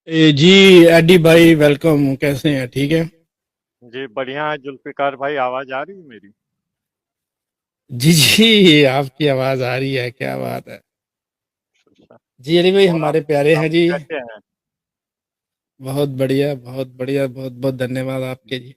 जी AD भाई welcome. कैसे हैं? ठीक है। जी बढ़िया है जुल्फिकार भाई, आवाज आ रही है मेरी? जी जी, आपकी आवाज आ रही है, क्या बात है। अच्छा। जी अली भाई और हमारे प्यारे आप हैं जी। कैसे हैं? बहुत बढ़िया, बहुत बढ़िया, बहुत बहुत धन्यवाद आपके जी।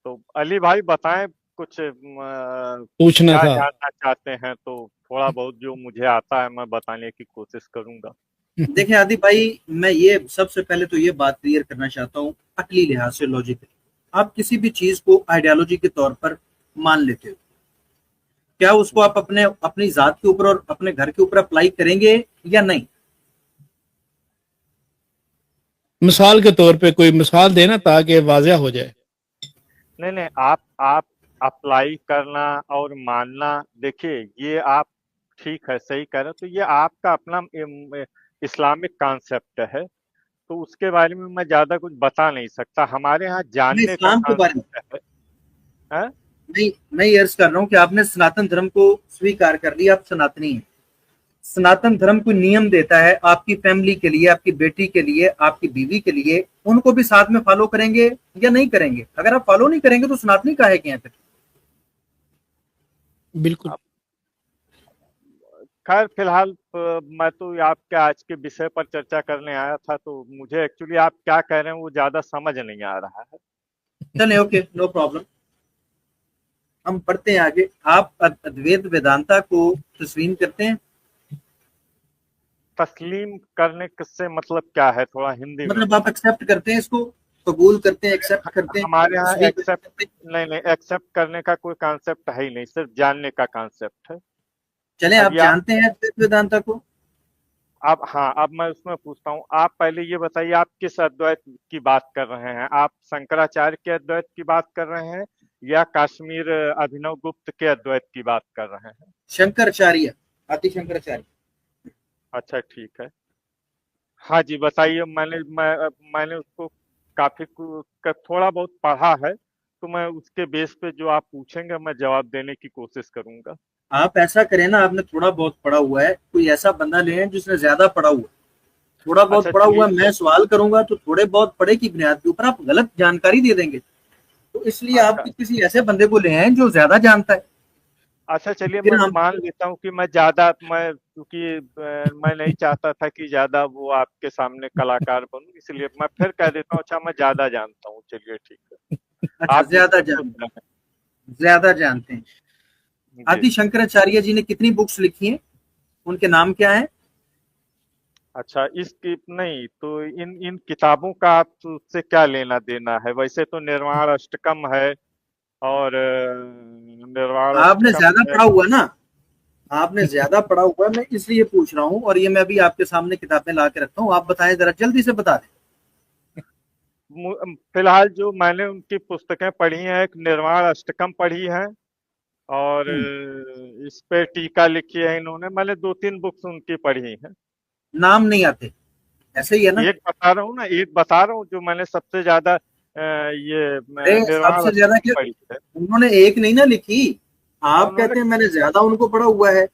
तो अली भाई बताएं कुछ, पूछना क्या था। जानना चाहते हैं तो थोड़ा बहुत जो मुझे आता है मैं बताने की कोशिश करूंगा। देखिए आदि भाई, मैं ये सबसे पहले तो ये बात क्लियर करना चाहता हूँ। अकली लिहाज से, लॉजिकली आप किसी भी चीज को आइडियोलॉजी के तौर पर मान लेते हो, क्या उसको आप अपने अपनी जात के ऊपर और अपने घर के ऊपर अप्लाई करेंगे या नहीं? मिसाल के तौर पे कोई मिसाल देना ताकि वाज़ह हो जाए। नहीं नहीं, आप अप्लाई करना और मानना, देखिए ये आप ठीक है, सही कह रहे हो, तो ये आपका अपना इस्लामिक कॉन्सेप्ट है। तो उसके बारे में मैं ज्यादा कुछ बता नहीं सकता, हमारे यहाँ मैं जानने का इस्लाम के बारे में कॉन्सेप्ट है। हैं? नहीं, मैं ये अर्ज कर रहा हूँ कि आपने सनातन धर्म को स्वीकार कर लिया, आप सनातनी हैं। सनातन धर्म कोई नियम देता है आपकी फैमिली के लिए, आपकी बेटी के लिए, आपकी बीवी के लिए, उनको भी साथ में फॉलो करेंगे या नहीं करेंगे? अगर आप फॉलो नहीं करेंगे तो सनातनी काहे के हैं फिर? बिल्कुल। खैर फिलहाल मैं तो आपके आज के विषय पर चर्चा करने आया था, तो मुझे एक्चुअली आप क्या कह रहे हैं वो ज्यादा समझ नहीं आ रहा है। चले, ओके, नो प्रॉब्लम। हम पढ़ते हैं आगे। आप अद्वैत वेदांता को तस्लीम करते हैं? तस्लीम करने से मतलब क्या है, थोड़ा हिंदी में मतलब आप बताएं। एक्सेप्ट करते हैं इसको? कबूल करते हैं, एक्सेप्ट करते हैं, हमारे यहाँ स्वीकार एक्सेप्ट, करते हैं? नहीं नहीं, एक्सेप्ट करने का कोई कॉन्सेप्ट है ही नहीं, सिर्फ जानने का कॉन्सेप्ट है। चले, अब आप या जानते हैं अद्वैत वेदांता को? अब हाँ, अब मैं उसमें पूछता हूँ, आप पहले ये बताइए आप किस अद्वैत की बात कर रहे हैं? आप शंकराचार्य के अद्वैत की बात कर रहे हैं या कश्मीर अभिनव गुप्त के अद्वैत की बात कर रहे हैं? शंकराचार्य, आदि शंकराचार्य। अच्छा ठीक है। हाँ जी बताइए। मैंने उसको काफी थोड़ा बहुत पढ़ा है, तो मैं उसके बेस पे जो आप पूछेंगे मैं जवाब देने की कोशिश करूंगा। आप ऐसा करें ना, आपने थोड़ा बहुत पढ़ा हुआ है, कोई ऐसा बंदा ले हैं जिसने ज्यादा पढ़ा हुआ है। थोड़ा बहुत अच्छा पढ़ा हुआ है, ठीक है। मैं सवाल करूंगा तो थोड़े बहुत पढ़े की बुनियाद के ऊपर आप गलत जानकारी दे देंगे, तो इसलिए आप अच्छा किसी ऐसे बंदे को ले हैं जो ज्यादा जानता है। अच्छा, चलिए फिर मैं हम मान लेता हूँ कि मैं क्योंकि मैं नहीं चाहता था कि ज्यादा वो आपके सामने कलाकार बनूं, इसलिए मैं फिर कह देता हूँ, अच्छा मैं ज्यादा जानता हूँ, चलिए ठीक है। अच्छा, आप जिससे खुश रहें। ज्यादा जानते हैं। जी। आदि शंकराचार्य जी ने कितनी बुक्स लिखी हैं? उनके नाम क्या है? अच्छा, इसकी नहीं तो इन इन किताबों का आप उससे क्या लेना देना है? वैसे तो निर्वाण अष्टकम है, और निर्वाण आपने अष्टकम ज्यादा है। पढ़ा हुआ ना, आपने ज्यादा पढ़ा हुआ है, मैं इसलिए पूछ रहा हूँ। और ये मैं अभी आपके सामने किताबें ला के रखता हूँ, आप बताएं, जरा जल्दी से बता दें। फिलहाल जो मैंने उनकी पुस्तकें पढ़ी हैं, एक निर्वाण अष्टकम पढ़ी है, और हम्म, इस पे टीका लिखी है इन्होंने। मैंने दो तीन बुक्स उनकी पढ़ी हैं। नाम नहीं आते, ऐसे ही है ना? एक बता रहा हूँ ना, एक बता रहा हूँ जो मैंने सबसे ज्यादा अरे निर्वाण सबसे ज्यादा अष्टकम क्या, पढ़ी है। उन्होंने एक नहीं ना लिखी। आप उन्होंने कहते हैं मैंने ज्यादा उनको पढ़ा हुआ है।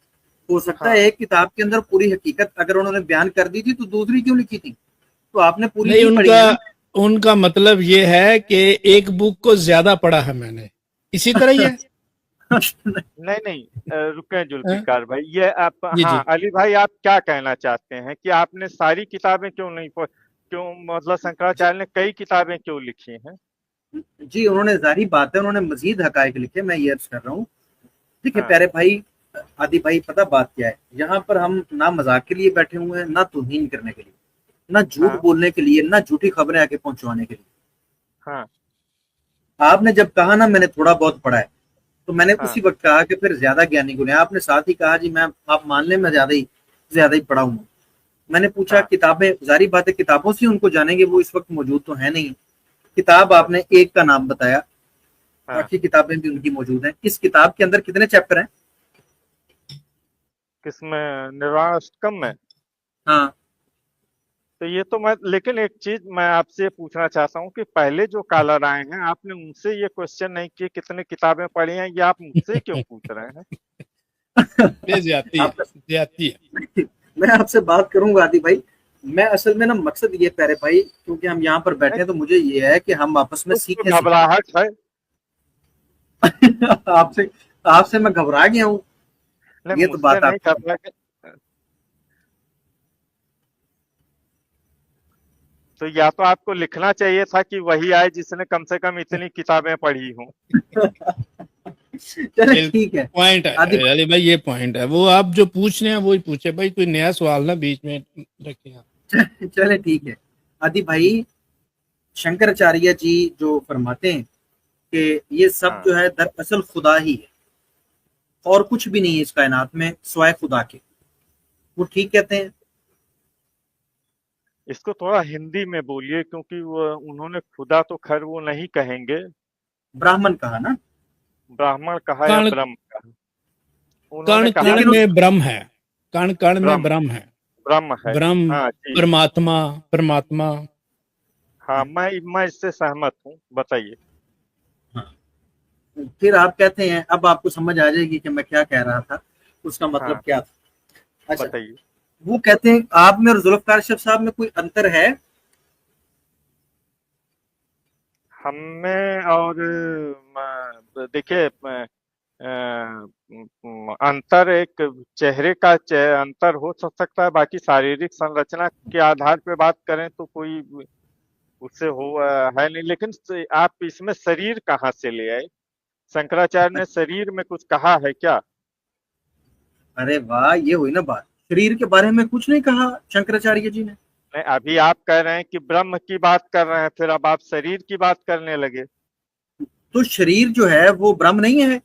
हो सकता है हाँ एक किताब के अंदर पूरी हकीकत अगर उन्होंने बयान कर दी थी तो दूसरी क्यों लिखी थी? तो आपने पूरी नहीं, नहीं पढ़ी उनका है ना? उनका मतलब ये है कि एक बुक को ज्यादा पढ़ा है मैंने, इसी तरह ही है। नहीं नहीं, रुकें हाँ? जुल्फिकार भाई, ये आप, जी हाँ जी। अली भाई आप क्या कहना चाहते हैं कि आपने सारी किताबें क्यों नहीं पढ़, क्यों मतलब जी, शंकराचार्य ने कई किताबें क्यों लिखी हैं? जी, उन्होंने जाहिर बात है, उन्होंने मजीद हकायक लिखे, मैं ये अर्ज कर रहा हूँ। देखिए हाँ प्यारे भाई, आदि भाई, पता बात क्या है, यहाँ पर हम ना मजाक के लिए बैठे हुए हैं, ना तौहीन करने के लिए, ना झूठ हाँ बोलने के लिए, ना झूठी खबरें आके पहुंचवाने के लिए। हाँ आपने जब कहा ना मैंने थोड़ा बहुत पढ़ा है, तो मैंने हाँ उसी वक्त कहा कि फिर ज्यादा ज्ञानी गुण है। आपने साथ ही कहा जी मैं, आप मान लें मैं ज्यादा ही पढ़ा हूँ। मैंने पूछा हाँ किताबें, जारी बात है किताबों से उनको जानेंगे, वो इस वक्त मौजूद तो है नहीं। किताब आपने एक का नाम बताया, हाँ। बाकी किताबें भी उनकी मौजूद हैं। इस किताब के अंदर कितने चैप्टर हैं? किसमें, निर्वाण अष्टकम में? हाँ। तो ये तो मैं, लेकिन एक चीज मैं आपसे पूछना चाहता हूँ कि पहले जो कॉलर आए हैं आपने उनसे ये क्वेश्चन नहीं किए कितने किताबें पढ़ी हैं, ये आप मुझसे क्यों पूछ रहे हैं? ये ज्यादती है, आप ज्यादती है। मैं आपसे बात करूंगा आदि भाई, मैं असल में ना मकसद ये प्यारे भाई, क्योंकि हम यहाँ पर बैठे हैं तो मुझे ये है कि हम आपस में कुछ तो सीखें। घबराहट है। आपसे आपसे मैं घबरा गया हूँ, नहीं, ये तो मुझसे बात नहीं आपकी। घबरा के। तो या तो आपको लिखना चाहिए था कि वही आए जिसने कम से कम इतनी किताबें पढ़ी हों। चले ठीक है। पॉइंट आदि है अली भाई, ये पॉइंट है। वो आप जो पूछ रहे हैं वही पूछे भाई, कोई नया सवाल ना बीच में रखे आप। चले ठीक है। आदि भाई, शंकराचार्य जी जो फरमाते हैं कि ये सब हाँ, जो है दरअसल खुदा ही है और कुछ भी नहीं है इस कायनात में स्वाय खुदा के, वो ठीक कहते हैं? इसको थोड़ा हिंदी में बोलिए, क्योंकि वो उन्होंने खुदा तो खैर वो नहीं कहेंगे, ब्राह्मण कहा ना? ब्राह्मण कहा या कण ब्रह्म कहा। उन्होंने कण कहा कण लेकिन में ब्रह्म है, कण कण में ब्रह्म, ब्रह्म है। ब्रह्म है। ब्रह्म, हाँ जी। परमात्मा, परमात्मा। हाँ, मैं इससे सहमत हूँ, बताइए। हाँ, फिर आप कहते हैं, अब आपको समझ आ जाएगी कि मैं क्या कह रहा था, उसका मतलब हाँ, क्या था। अच्छा, बताइए। वो कहते हैं आप में और जुल्फकार अरशद साहब में कोई अंतर है? हम में और देखिए, अंतर एक चेहरे का अंतर हो सकता है, बाकी शारीरिक संरचना के आधार पे बात करें तो कोई उससे हो है नहीं। लेकिन आप इसमें शरीर कहाँ से ले आए? शंकराचार्य ने शरीर में कुछ कहा है क्या? अरे वाह, ये हुई ना बात। शरीर के बारे में कुछ नहीं कहा शंकराचार्य जी ने। नहीं, अभी आप कह रहे हैं कि ब्रह्म की बात कर रहे हैं, फिर अब आप शरीर की बात करने लगे। तो शरीर जो है वो ब्रह्म नहीं है?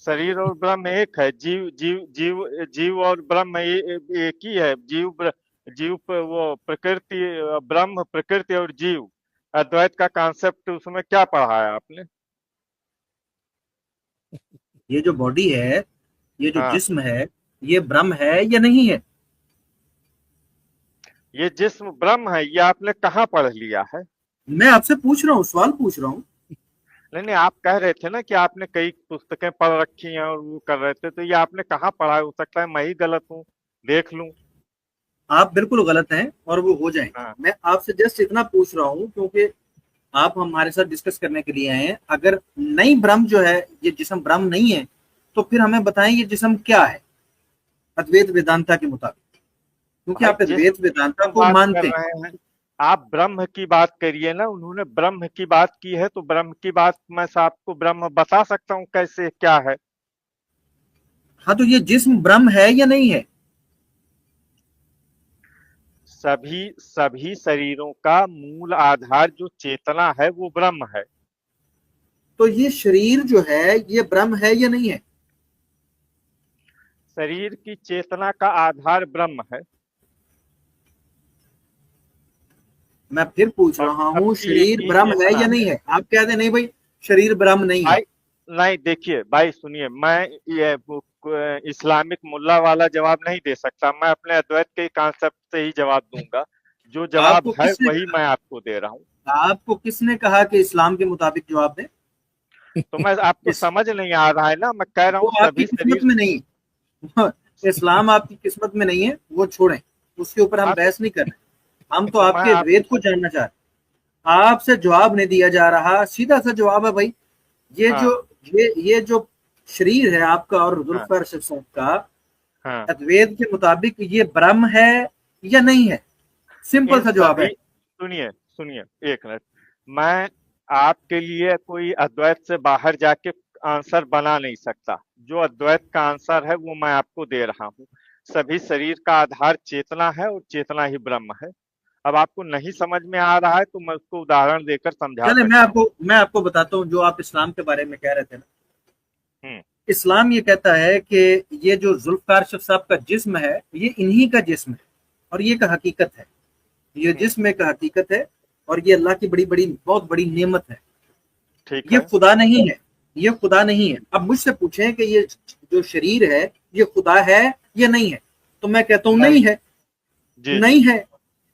शरीर और ब्रह्म एक है। जीव जीव जीव जीव और ब्रह्म एक ही है। जीव वो प्रकृति, ब्रह्म प्रकृति और जीव, अद्वैत का कॉन्सेप्ट उसमें क्या पढ़ा है आपने? ये जो बॉडी है, ये जो हाँ, जिस्म है, ये ब्रह्म है या नहीं है? ये जिस्म ब्रह्म है, ये आपने कहाँ पढ़ लिया है? मैं आपसे पूछ रहा हूँ, सवाल पूछ रहा हूँ। नहीं नहीं, आप कह रहे थे ना कि आपने कई पुस्तकें पढ़ रखी हैं और वो कर रहे थे, तो ये आपने कहाँ पढ़ा है? हो सकता है मैं ही गलत हूँ, देख लूं। आप बिल्कुल गलत हैं और वो हो जाएंगे। हाँ, मैं आपसे जस्ट इतना पूछ रहा हूँ क्योंकि आप हमारे साथ डिस्कस करने के लिए आए हैं। अगर नहीं ब्रह्म जो है, ये जिस्म ब्रह्म नहीं है, तो फिर हमें बताएं ये जिस्म क्या है अद्वैत वेदांता के मुताबिक, क्योंकि भाई आप जिस अद्वैत वेदांता को बात कर मानते हैं। रहे हैं, आप ब्रह्म की बात करिए ना। उन्होंने ब्रह्म की बात की है, तो ब्रह्म की बात मैं आपको ब्रह्म बता सकता हूँ कैसे क्या है। हाँ, तो ये जिस्म ब्रह्म है या नहीं है? सभी सभी शरीरों का मूल आधार जो चेतना है वो ब्रह्म है। तो ये शरीर जो है ये ब्रह्म है या नहीं है? शरीर की चेतना का आधार ब्रह्म है। मैं फिर पूछ और रहा हूँ, सबकी एक शरीर ही ब्रह्म है चेतना या नहीं है। है? आप कहते नहीं भाई शरीर ब्रह्म नहीं है। भाई, नहीं देखिए भाई, सुनिए, मैं ये इस्लामिक मुल्ला वाला जवाब नहीं दे सकता। मैं अपने अद्वैत के कॉन्सेप्ट से ही जवाब दूंगा। जो जवाब आपको है किसने वही मैं आपको दे रहा हूँ। आपको किसने कहा कि इस्लाम के मुताबिक जवाब दें? तो मैं आपको इस समझ नहीं आ रहा है ना, मैं कह रहा वो हूँ आपकी सभी किस्मत शरीर। में नहीं। इस्लाम आपकी किस्मत में नहीं है, वो छोड़ें, उसके ऊपर हम हाँ, बहस नहीं कर रहे। हम तो तो मैं आपके आप वेद को जानना चाह रहे हैं। आपसे जवाब नहीं दिया जा रहा, सीधा सा जवाब है भाई। ये जो हाँ, ये जो शरीर है आपका और हाँ, जुल्फकार अरशद साहब का, हाँ। अद्वैत के मुताबिक ये ब्रह्म है या नहीं है? सिंपल इन सा जवाब सभी, है। सुनिए सुनिए, एक मिनट। मैं आपके लिए कोई अद्वैत से बाहर जाके आंसर बना नहीं सकता। जो अद्वैत का आंसर है वो मैं आपको दे रहा हूँ। सभी शरीर का आधार चेतना है और चेतना ही ब्रह्म है। अब आपको नहीं समझ में आ रहा है तो मैं उसको उदाहरण देकर समझा चले, सकता हूँ। मैं आपको बताता हूँ जो आप इस्लाम के बारे में कह रहे थे ना। हम्म। इस्लाम ये कहता है कि ये जो जुल्फकार अरशद साहब का जिस्म है, ये इन्हीं का जिस्म है और ये का हकीकत है। ये हम्म। जिस्म एक हकीकत है और ये अल्लाह की बड़ी बड़ी बहुत बड़ी नेमत है। ठीक ये है। खुदा नहीं है, ये खुदा नहीं है। अब मुझसे पूछें कि ये जो शरीर है ये खुदा है या नहीं है, तो मैं कहता हूं नहीं। नहीं है। जी जी। नहीं है,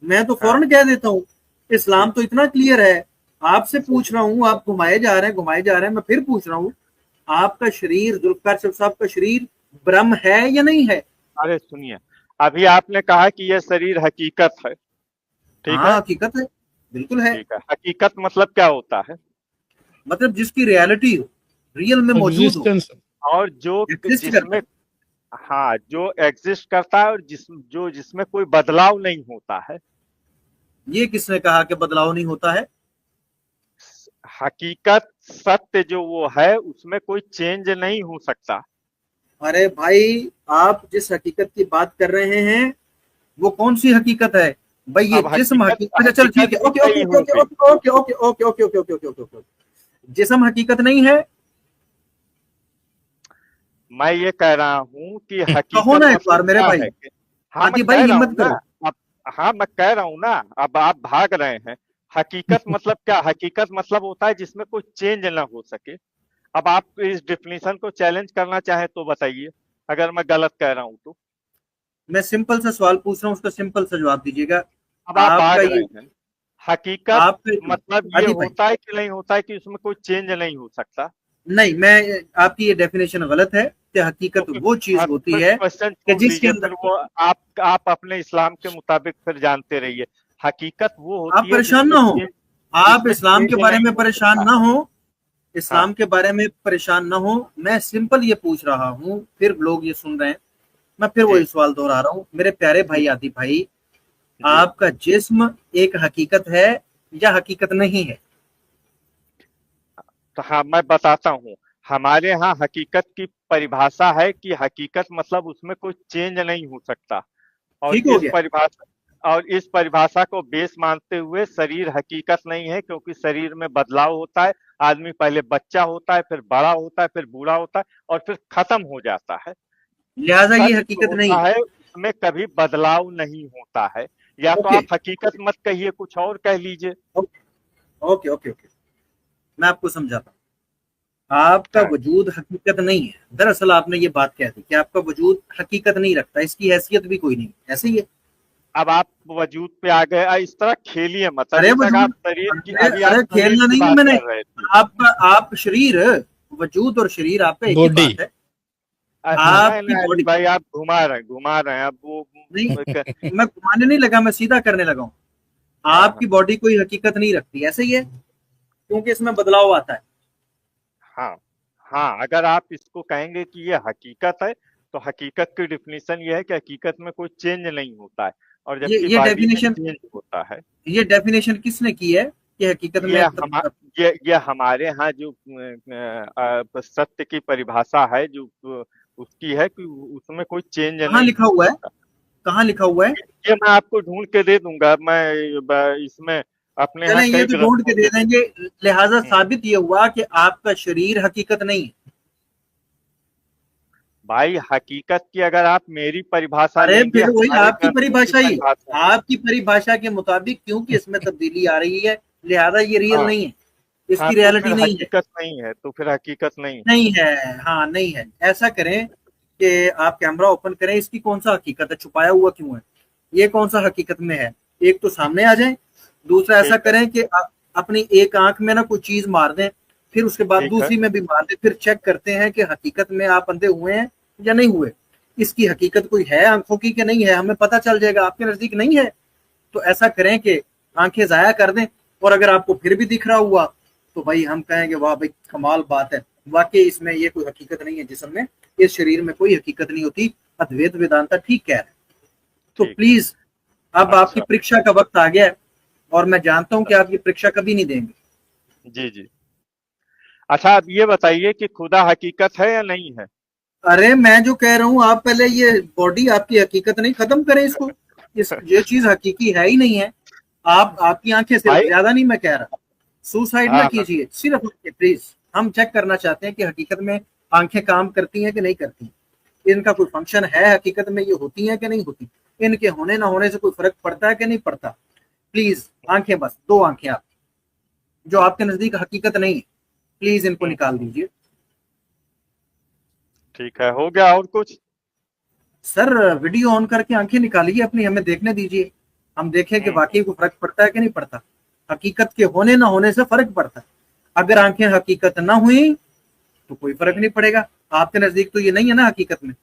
मैं तो हाँ, फौरन कह देता हूं। इस्लाम ठीक। तो इतना क्लियर है। आपसे पूछ रहा हूं, आप घुमाए जा रहे हैं, घुमाए जा रहे हैं। मैं फिर पूछ रहा हूं, आपका शरीर, जुल्फकार साहब का शरीर ब्रह्म है या नहीं है? अरे सुनिए, अभी आपने कहा कि यह शरीर हकीकत है, ठीक हाँ है? हकीकत है, बिल्कुल है। ठीक है, हकीकत मतलब क्या होता है? मतलब जिसकी रियलिटी हो, रियल में मौजूद हो, एग्जिस्टेंस। और जो एग्जिस्ट करता जिसमें, है। हाँ, जो एग्जिस्ट करता है और जिसमें कोई बदलाव नहीं होता है। ये किसने कहा कि बदलाव नहीं होता है? हकीकत, सत्य जो वो है उसमें कोई चेंज नहीं हो सकता। अरे भाई, आप जिस हकीकत की बात कर रहे हैं वो कौन सी हकीकत है भाई? ये अब जिस्म हकीकत हकीकत, अच्छा चल हकीकत ठीक है, भी ओके ओके कई ओके ओके होंगी। Okay okay okay okay okay okay okay okay okay. जिस्म हकीकत नहीं है? मैं ये कह रहा हूँ कि कहो हकीकत ना एक मतलब बार मेरे क्या भाई। है कि, हाँ मैं आदि भाई कह रहा हूँ हिम्मत ना। करो। अब, हाँ मैं कह रहा हूँ ना, अब आप भाग रहे हैं। हकीकत मतलब क्या? हकीकत मतलब होता है जिसमें कोई चेंज ना हो सके। अब आप इस डिफिनीशन को चैलेंज करना चाहें तो बताइए, अगर मैं गलत कह रहा हूँ तो। मैं सिंपल सा सवाल पूछ रहा हूँ, उसका सिंपल सा जवाब दीजिएगा। अब आप आपका भाग ये, रहे हैं। हकीकत आपका, मतलब ये आदि भाई, होता है कि नहीं होता है कि उसमें कोई चेंज नहीं हो सकता। नहीं, मैं, आपकी ये डेफिनेशन गलत है कि तो हकीकत फिर, वो चीज हाँ, तो होती फिर है क्वेश्चन कि छोड़ जिसके दीजिए, फिर अंदर, वो आप अपने इस्लाम के मुताबिक फिर जानते रहिए। हकीकत वो आप होती है परेशान ना हो, आप जिसमें इस्लाम के चेंज बारे नहीं में हो परेशान सकता। ना हो, हाँ इस्लाम के बारे में परेशान ना हो। मैं सिंपल ये पूछ रहा हूँ, फिर लोग ये सुन रहे हैं, मैं फिर जी वही सवाल दोहरा रहा हूँ मेरे प्यारे जी भाई आदि भाई। जी। आपका जिस्म एक हकीकत है या हकीकत नहीं है? तो हाँ मैं बताता हूँ। हमारे यहाँ हकीकत की परिभाषा है कि हकीकत मतलब उसमें कोई चेंज नहीं हो सकता। और ठीक हो इस गया। परिभाषा और इस परिभाषा को बेस मानते हुए शरीर हकीकत नहीं है, क्योंकि शरीर में बदलाव होता है। आदमी पहले बच्चा होता है, फिर बड़ा होता है, फिर बूढ़ा होता है, और फिर खत्म हो जाता है। लिहाजा ये सत्य जो हकीकत नहीं होता है। है उसमें कभी बदलाव नहीं होता है। या तो ओके आप हकीकत मत कहिए, कुछ और कह लीजिए। ओके ओके ओके ओके, मैं आपको समझाता हूँ। आपका हाँ, वजूद हकीकत नहीं है। दरअसल आपने ये बात कह दी कि आपका वजूद हकीकत नहीं रखता, इसकी हैसियत भी कोई नहीं, ऐसे ही है। अब आप वजूद पे आ गए। इस तरह खेलिए मत। अरे अभी तक वजूद, आप शरीर की अरे अभी आप अरे शरीर खेलना की नहीं है बात मैंने। कर रहे थे। आपका, आप शरीर, वजूद और शरीर आपका एक ही बॉडी। बात है। नहीं आपकी नहीं अली बॉडी, भाई, आप घुमा रहे हैं अब वो नहीं, एक, मैं घुमाने नहीं लगा, मैं सीधा करने लगा हूँ। हाँ हाँ आपकी बॉडी कोई हकीकत नहीं रखती, ऐसे ही है, क्योंकि इसमें बदलाव आता है। हाँ हाँ। अगर आप इसको कहेंगे कि ये हकीकत है, तो हकीकत की डिफिनीशन ये है कि हकीकत में कोई चेंज नहीं होता है, और ये जबकि ये बॉडी में डेफिनेशन, चेंज होता है। ये डेफिनेशन किसने की है कि हकीकत में ये हम ये हमारे यहाँ जो सत्य की परिभाषा है, जो उसकी है कि उसमें कोई चेंज कहाँ नहीं लिखा हो हुआ है? सकता। कहाँ लिखा हुआ है? ये मैं आपको ढूंढ के दे दूंगा। मैं इसमें अपने चलें, यहाँ ये कई तो ढूंढ ग्रंथों के दे से देंगे। लिहाजा हम्म, साबित ये हुआ कि आपका शरीर हकीकत नहीं है। भाई हकीकत की अगर आप मेरी परिभाषा अरे लेंगे, फिर वही हमारे आपकी ग्रंथों की परिभाषा ही, परिभाषा। आपकी परिभाषा के मुताबिक क्योंकि इसमें तब्दीली आ रही है, लिहाजा ये रियल हाँ नहीं है, हाँ, इसकी तो फिर रियलिटी नहीं है। हकीकत नहीं है, तो फिर हकीकत नहीं है। नहीं है, हाँ नहीं है। ऐसा करें कि आप कैमरा ओपन करें, इसकी कौन सा हकीकत है, छुपाया हुआ क्यों है, ये कौन सा हकीकत में है, एक तो सामने आ जाए। दूसरा ऐसा ठीक है करें कि अपनी एक आंख में ना कोई चीज मार दें, फिर उसके बाद ठीक है दूसरी में भी मार दें, फिर चेक करते हैं कि हकीकत में आप अंधे हुए हैं या नहीं हुए। इसकी हकीकत कोई है आंखों की कि नहीं है, हमें पता चल जाएगा। आपके नजदीक नहीं है तो ऐसा करें कि आंखें जाया कर दें, और अगर आपको फिर भी दिख रहा हुआ तो भाई हम कहेंगे वाह भाई कमाल बात है, वाकई इसमें ये कोई हकीकत नहीं है, जिस्म में, इस शरीर में कोई हकीकत नहीं होती। अद्वैत वेदांता ठीक कह रहा है। तो ठीक है। प्लीज, अब आपकी अच्छा परीक्षा का वक्त आ गया है, और मैं जानता हूं कि आप ये परीक्षा कभी नहीं देंगे। जी जी। अच्छा आप ये बताइए कि खुदा हकीकत है या नहीं है? अरे मैं जो कह रहा हूँ, आप पहले ये बॉडी आपकी हकीकत नहीं, खत्म करें इसको। ये चीज हकीकी है ही नहीं है। आप, आपकी आंखें सिर्फ, भाई ज्यादा नहीं मैं कह रहा, सुसाइड ना हाँ हाँ, कीजिए, सिर्फ प्लीज। हम चेक करना चाहते हैं कि हकीकत में आंखें काम करती हैं कि नहीं करती, इनका कोई फंक्शन है हकीकत में, ये होती हैं कि नहीं होती, इनके होने ना होने से कोई फर्क पड़ता है कि नहीं पड़ता। प्लीज आंखें, बस दो आंखें आप, जो आपके नजदीक हकीकत नहीं है, प्लीज इनको हम्म, निकाल दीजिए। ठीक है, हो गया और कुछ? सर वीडियो ऑन करके आंखें निकालिए अपनी, हमें देखने दीजिए, हम देखें कि हम्म, वाकई को फर्क पड़ता है कि नहीं पड़ता। हकीकत के होने ना होने से फर्क पड़ता है। अगर आंखें हकीकत ना हुई तो कोई फर्क हम्म, नहीं पड़ेगा। आपके नजदीक तो ये नहीं है ना हकीकत में।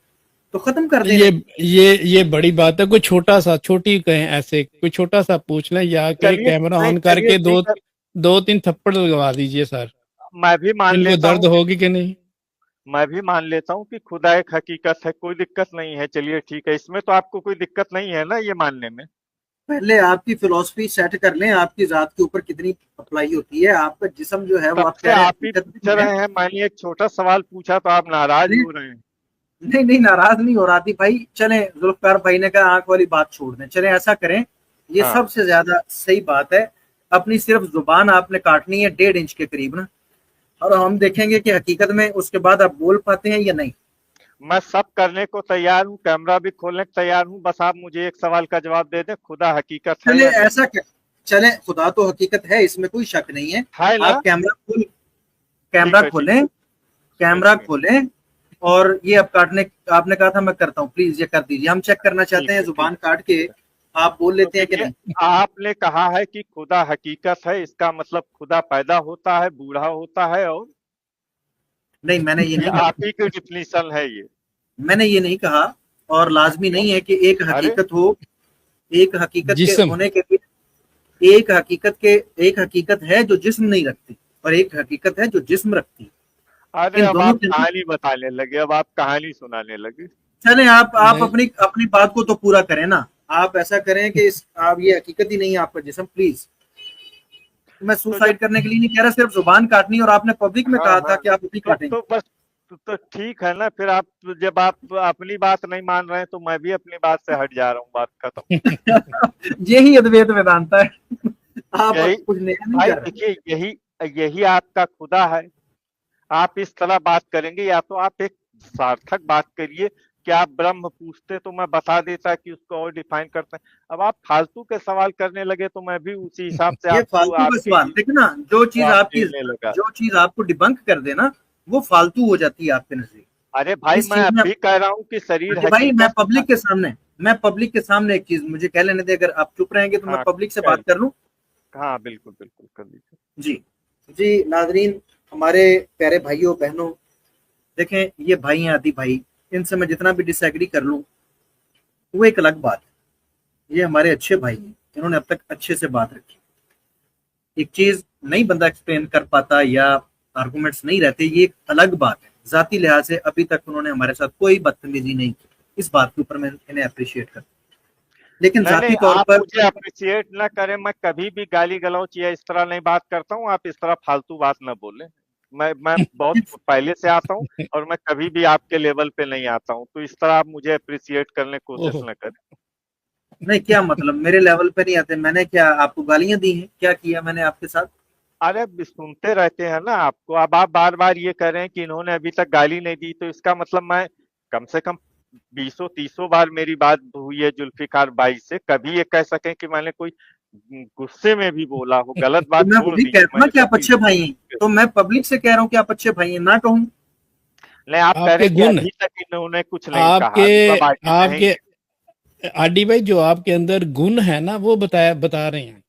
तो खत्म कर ये देना। ये बड़ी बात है। कोई छोटा सा, छोटी कहें ऐसे, कोई छोटा सा पूछ लें, या कहें चलिए कैमरा नहीं, ऑन चलिए करके दो ठीक है। दो तीन थप्पड़ लगवा दीजिए सर। मैं भी मान इनको लेता दर्द हूँ कि होगी कि नहीं? मैं भी मान लेता हूँ कि खुदा एक हकीकत है, कोई दिक्कत नहीं है। चलिए ठीक है, इसमें तो आपको कोई दिक्कत नहीं है ना ये मानने में? पहले आपकी फिलोसफी सेट कर लें, आपकी जात के ऊपर कितनी अप्लाई होती है। आपका जिस्म जो है वो तब आप से कह रहे हैं आप ही हकीकत पूछ नहीं है। रहे हैं, मैंने एक छोटा सवाल पूछा तो आप नाराज नहीं हो रहे हैं। नहीं नहीं, नाराज नहीं हो रहा थी भाई। चलें, जुल्फकार भाई ने कहा आंख वाली बात छोड़ दें, चलें ऐसा करें, ये हाँ, सबसे ज्यादा सही बात है। अपनी सिर्फ जुबान आपने काटनी है 1.5 इंच के करीब ना, और हम देखेंगे कि हकीकत में उसके बाद आप बोल पाते हैं या नहीं। मैं सब करने को तैयार हूँ, कैमरा भी खोलने को तैयार हूँ, बस आप मुझे एक सवाल का जवाब दे दें, खुदा हकीकत है चले या नहीं? ऐसा कर, चले, खुदा तो हकीकत है, इसमें कोई शक नहीं है। है ना? आप कैमरा ठीक है, ठीक खोलें, है, कैमरा खोलें, और ये अब काटने, आपने कहा था मैं करता हूँ, प्लीज ये कर दीजिए। हम चेक करना चाहते ठीक हैं है, ठीक जुबान है, काट के ठीक है। आप बोल तो लेते हैं कि देखिए, नहीं। आपने कहा है कि खुदा हकीकत है, इसका मतलब खुदा पैदा होता है, बूढ़ा होता है, और नहीं, मैंने ये ये नहीं कहा, आप ही की डिफिनीशन है ये? मैंने ये नहीं कहा। और लाजमी क्यों? नहीं है कि एक अरे हकीकत हो, एक हकीकत के जिस्म। होने के लिए, एक हकीकत है जो जिस्म नहीं रखती, और एक हकीकत है जो जिस्म रखती है। अरे इन अब दोनों आप के अंदर, कहानी बताने लगे, अब आप कहानी सुनाने लगे। चले आप नहीं, अपनी अपनी बात को तो पूरा करें ना। आप ऐसा करें कि इस, आप ये हकीकत ही नहीं है आपका जिस्म, प्लीज। मैं तो जब सुसाइड करने के लिए नहीं कह रहा, सिर्फ जुबान काटनी, और आपने पब्लिक में हाँ कहा था हाँ, कि आप अपनी काटेंगे। तो बस, तो ठीक है ना फिर। आप जब आप अपनी बात नहीं मान रहे हैं तो मैं भी अपनी बात से हट जा रहा हूँ, बात खत्म। यही अद्वैत वेदांता है। आप यही कुछ नया नहीं भाई कर रहे। देखिए, यही यही आपका खुदा है। आप इस तरह बात करेंगे, या तो आप एक सार्थक बात करिए कि आप ब्रह्म पूछते तो मैं बता देता कि उसको और डिफाइन करते हैं। अब आप फालतू के सवाल करने लगे तो मैं भी उसी हिसाब से ये आपको फालतू का आपकी सवाल, देखना, जो चीज जवाब आपकी, देने लगा। जो चीज आपको डिबंक कर देना, वो फालतू हो जाती है आपके नजदीक। अरे भाई, इस मैं चीज अब में, भी कह रहा हूँ कि शरीर अरे भाई, हकीकत है। मैं पब्लिक के सामने एक चीज मुझे कह लेने दे। अगर आप चुप रहेंगे तो मैं हाँ, पब्लिक से कह बात कर लूं। हाँ, बिल्कुल बिल्कुल कर लीजिए। जी, जी नाजरीन, हमारे प्यारे भाइयों बहनों, देखें, ये भाई हैं आदि भाई, इनसे मैं जितना भी डिसएग्री कर लूं वो एक अलग बात है। ये हमारे अच्छे भाई हैं, इन्होंने अब तक अच्छे से बात रखी। एक चीज नहीं बंदा एक्सप्लेन कर पाता या आर्गुमेंट्स नहीं रहते, ये एक अलग बात है। जाती लिहाज से अभी तक उन्होंने हमारे साथ कोई बदतमीजी नहीं की, इस बात के ऊपर मैं इन्हें अप्रिशिएट करता हूँ। लेकिन नहीं नहीं, जाती तौर आप पर, मुझे अप्रिशिएट ना करें, मैं कभी भी गाली गलौच या इस तरह नहीं बात करता हूँ। आप इस तरह फालतू बात ना बोलें। मैं बहुत पहले से आता हूँ, और मैं कभी भी आपके लेवल पे नहीं आता हूँ, तो इस तरह आप मुझे अप्रिशिएट करने की कोशिश ओहो। ना करें। नहीं, क्या मतलब मेरे लेवल पे नहीं आते? मैंने क्या आपको गालियां दी हैं? क्या किया मैंने आपके साथ? अरे अब सुनते रहते हैं ना आपको, अब आप बार बार ये कह रहे हैं कि इन्होंने अभी तक गाली नहीं दी, तो इसका मतलब मैं कम से कम 20 बार मेरी बात हुई है जुल्फिकार भाई से, कभी ये कह सकें कि मैंने कोई गुस्से में भी बोला हो? गलत तो बात मैं छोड़ वही दीजिए, कहता ना मैंने कि आप कभी अच्छे भाई हैं, तो मैं पब्लिक से कह रहा हूँ कि आप अच्छे भाई हैं, ना कहूँ? नहीं, आप कह रहे आपके हैं कि गुण, अभी तक इन्होंने कुछ नहीं कहा, आपके तो अब आगे आपके कहेंगे। आडी भाई, जो आपके अंदर गुण है ना, वो बता रहे हैं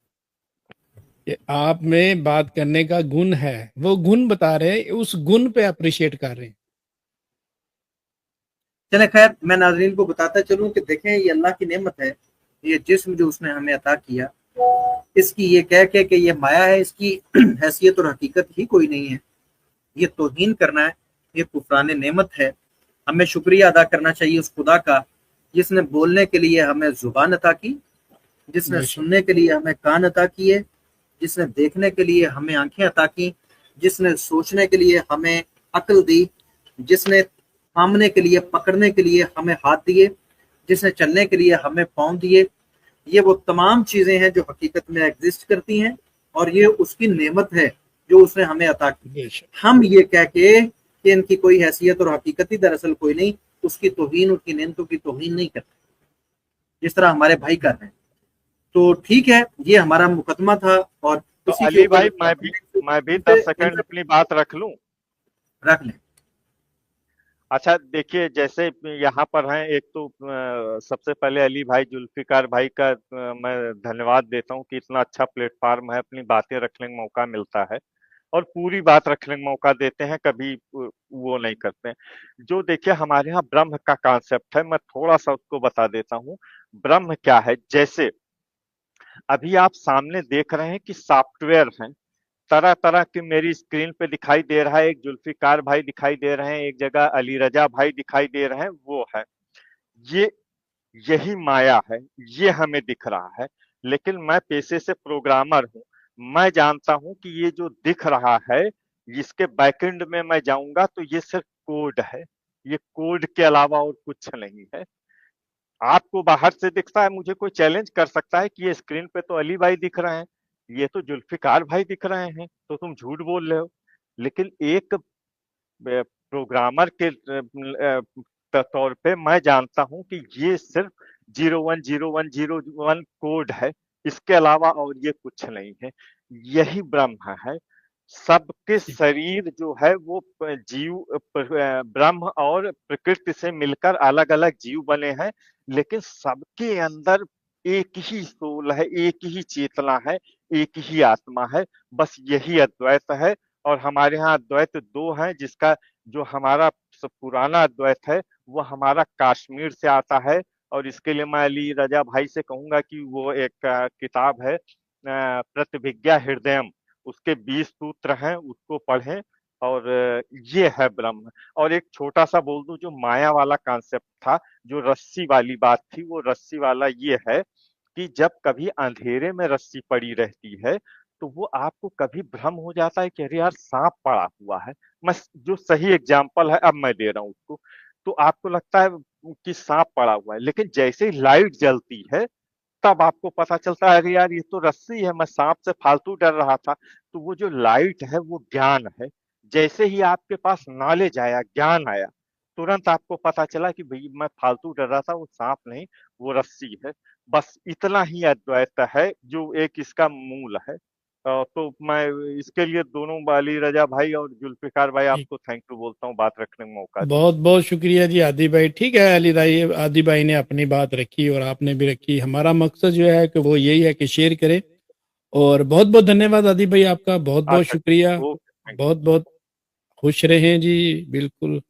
कि आप में बात करने का गुण है, वो गुण बता रहे हैं, उस गुण पे अप्रिशिएट कर रहे हैं। चले, खैर, मैं नाजरीन को बताता चलूं कि देखें, ये अल्लाह की नेमत है। ये जिस्म जो उसने हमें अता किया, इसकी ये कह के कि ये माया है, इसकी हैसियत और हकीकत ही कोई नहीं है। ये तौहीन करना है, ये कुफरान नेमत है। हमें शुक्रिया अदा करना चाहिए उस खुदा का जिसने बोलने के लिए हमें जुबान अता की, जिसने बेशक। सुनने के लिए हमें कान अता किए, जिसने देखने के लिए हमें आंखें अता की, जिसने सोचने के लिए हमें अक्ल दी, जिसने थामने के लिए, पकड़ने के लिए हमें हाथ दिए, जिसने चलने के लिए हमें पाँव दिए। ये वो तमाम चीजें हैं जो हकीकत में एग्जिस्ट करती हैं, और ये उसकी नेमत है जो उसने हमें अता की। बेशक। हम ये कह के कि इनकी कोई हैसियत और हकीकत ही दरअसल कोई नहीं, उसकी तौहीन, उसकी नेमतों की तौहीन नहीं करते जिस तरह हमारे भाई कर रहे हैं। तो ठीक है, ये हमारा मुकदमा था, और तो इसी के अली ऊपर भाई, मैं भी इनसे 10 सेकंड अपनी बात रख लूं? रख लें। अच्छा देखिए, जैसे यहाँ पर हैं, एक तो सबसे पहले अली भाई, जुल्फिकार भाई का मैं धन्यवाद देता हूँ कि इतना अच्छा प्लेटफार्म है, अपनी बातें रखने का मौका मिलता है। और पूरी बात रखने का मौका देते हैं, कभी वो नहीं करते हैं। जो देखिए हमारे यहाँ ब्रह्म का कॉन्सेप्ट है, मैं थोड़ा सा उसको बता देता हूँ। ब्रह्म क्या है, जैसे अभी आप सामने देख रहे हैं कि सॉफ्टवेयर हैं, तरह तरह के मेरी स्क्रीन पे दिखाई दे रहा है, एक जुल्फिकार भाई दिखाई दे रहे हैं, एक जगह अली रजा भाई दिखाई दे रहे हैं, वो है ये, यही माया है, ये हमें दिख रहा है। लेकिन मैं पेशे से प्रोग्रामर हूं, मैं जानता हूं कि ये जो दिख रहा है, इसके बैकएंड में मैं जाऊंगा तो ये सिर्फ कोड है, ये कोड के अलावा और कुछ नहीं है। आपको बाहर से दिखता है, मुझे कोई चैलेंज कर सकता है कि ये स्क्रीन पे तो अली भाई दिख रहे हैं, ये तो जुल्फिकार भाई दिख रहे हैं, तो तुम झूठ बोल रहे हो। लेकिन एक प्रोग्रामर के तौर पे मैं जानता हूं कि ये सिर्फ 010101 कोड है, इसके अलावा और ये कुछ नहीं है। यही ब्रह्म है। सबके शरीर जो है वो जीव ब्रह्म और प्रकृति से मिलकर अलग अलग जीव बने हैं, लेकिन सबके अंदर एक ही सोल है, एक ही चेतना है, एक ही आत्मा है। बस यही अद्वैत है। और हमारे यहाँ अद्वैत दो हैं, जिसका जो हमारा पुराना अद्वैत है वो हमारा कश्मीर से आता है। और इसके लिए मैं अली रजा भाई से कहूंगा कि वो एक किताब है प्रतिभिज्ञा हृदयम, उसके 20 सूत्र हैं, उसको पढ़ें। और ये है ब्रह्म। और एक छोटा सा बोल दूं, जो माया वाला कॉन्सेप्ट था, जो रस्सी वाली बात थी, वो रस्सी वाला ये है कि जब कभी अंधेरे में रस्सी पड़ी रहती है तो वो आपको कभी भ्रम हो जाता है कि अरे यार सांप पड़ा हुआ है। मैं जो सही एग्जाम्पल है अब मैं दे रहा हूँ उसको, तो आपको लगता है कि सांप पड़ा हुआ है, लेकिन जैसे ही लाइट जलती है तब आपको पता चलता है अरे यार ये तो रस्सी है, मैं सांप से फालतू डर रहा था। तो वो जो लाइट है वो ज्ञान है। जैसे ही आपके पास नॉलेज आया, ज्ञान आया, तुरंत आपको पता चला कि भाई मैं फालतू डर रहा था, वो सांप नहीं, वो रस्सी है। बस इतना ही अद्वैत है जो एक इसका मूल है। तो मैं इसके लिए दोनों अली रजा भाई और जुल्फिकार भाई ठीक, आपको थैंक यू बोलता हूँ बात रखने का मौका दिया। बहुत बहुत शुक्रिया जी आदि भाई। ठीक है, अली भाई, आदि भाई ने अपनी बात रखी और आपने भी रखी। हमारा मकसद जो है कि वो यही है कि शेयर करें। और बहुत बहुत धन्यवाद आदि भाई आपका, बहुत बहुत अच्छा, शुक्रिया। Okay, thank you. बहुत बहुत खुश रहें जी, बिल्कुल।